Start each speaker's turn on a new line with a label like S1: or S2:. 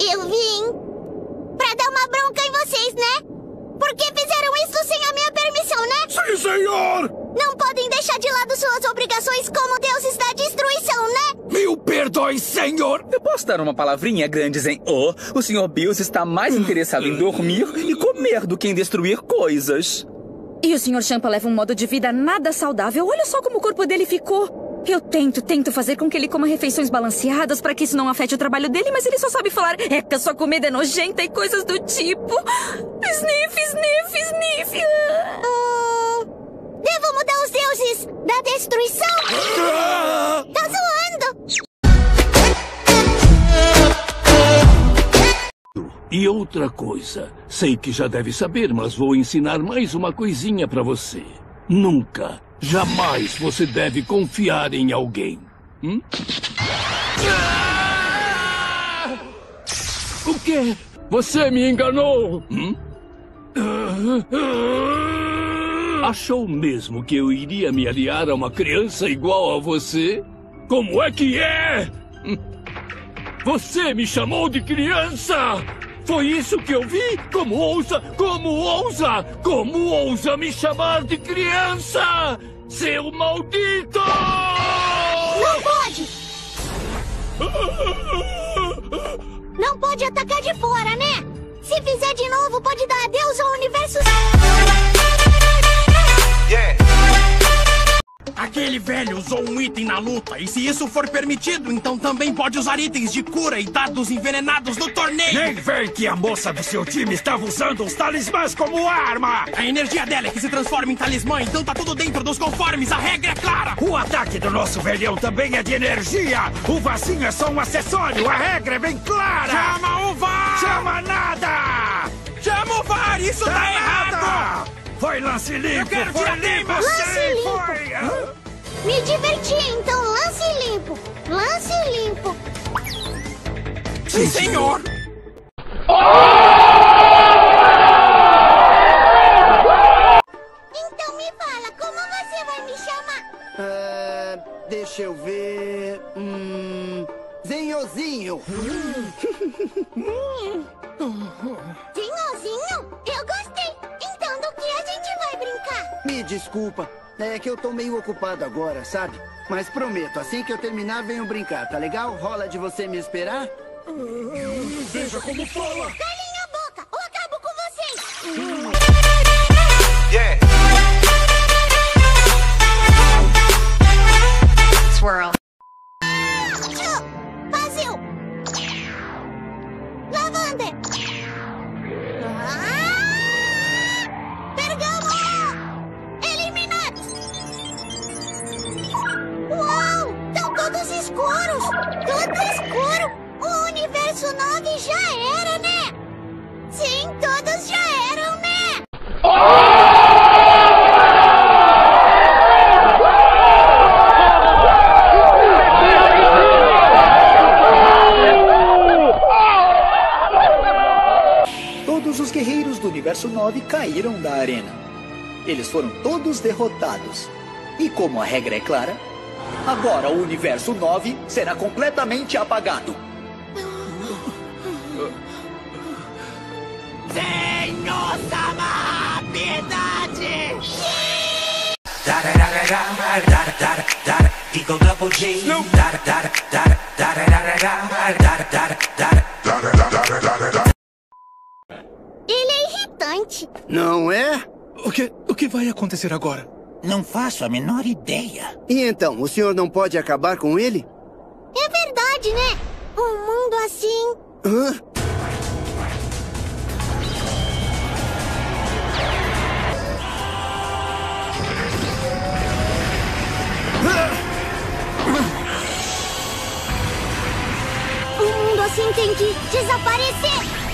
S1: Eu vim pra dar uma bronca em vocês, né? Porque fizeram isso sem a minha permissão, né?
S2: Sim, senhor!
S1: Não podem deixar de lado suas obrigações como deuses da destruição, né?
S2: Mil perdões, senhor!
S3: Eu posso dar uma palavrinha, grandes em O? O Sr. Bills está mais interessado em dormir e comer do que em destruir coisas.
S4: E o Sr. Champa leva um modo de vida nada saudável. Olha só como o corpo dele ficou. Eu tento fazer com que ele coma refeições balanceadas para que isso não afete o trabalho dele, mas ele só sabe falar "Eca, sua comida é nojenta" e coisas do tipo. Sniff, sniff, sniff.
S1: Devo mudar os deuses da destruição? Tá zoando!
S5: E outra coisa, sei que já deve saber, mas vou ensinar mais uma coisinha pra você. Nunca, jamais você deve confiar em alguém. O quê? Você me enganou? Achou mesmo que eu iria me aliar a uma criança igual a você? Como é que é? Você me chamou de criança! Foi isso que eu vi? Como ousa me chamar de criança? Seu maldito!
S1: Não pode! Não pode atacar de fora, né? Se fizer de novo, pode dar adeus ao universo...
S6: Aquele velho usou um item na luta, e se isso for permitido, então também pode usar itens de cura e dados envenenados no torneio!
S2: Nem vem que a moça do seu time estava usando os talismãs como arma!
S6: A energia dela é que se transforma em talismã, então tá tudo dentro dos conformes, a regra é clara!
S2: O ataque do nosso velhão também é de energia! O vasinho é só um acessório, a regra é bem clara!
S6: Chama o VAR!
S2: Chama nada!
S6: Chama o VAR, isso tá errado!
S2: Foi lance limpo!
S6: Eu quero
S2: foi
S6: limpo!
S1: Lance limpo! Me diverti, então lance limpo! Lance limpo!
S6: Sim, senhor!
S1: Então me fala, como você vai me chamar?
S7: Deixa eu ver... Zenhozinho!
S1: Zinhozinho? Eu gostei! Então do que a gente vai brincar?
S7: Me desculpa, é que eu tô meio ocupado agora, sabe? Mas prometo, assim que eu terminar, venho brincar, tá legal? Rola de você me esperar?
S2: Veja como fala!
S1: Calem a boca, ou acabo com vocês!
S8: Swirl.
S1: Vazio! Lavander! Pergamo! Eliminados! Uau! Estão todos escuros! Tudo escuro! O universo 9 já era, né? Sim, todos já eram, né?
S9: Todos os guerreiros do Universo 9 caíram da arena. Eles foram todos derrotados. E como a regra é clara, agora o Universo 9 será completamente apagado.
S6: Senhor-sama, piedade!
S10: Eagle Double G.
S1: Ele é irritante.
S7: Não é?
S2: O que vai acontecer agora?
S10: Não faço a menor ideia.
S7: E então, o senhor não pode acabar com ele?
S1: É verdade, né? Um mundo assim...
S7: Hã?
S1: Um mundo assim tem que desaparecer!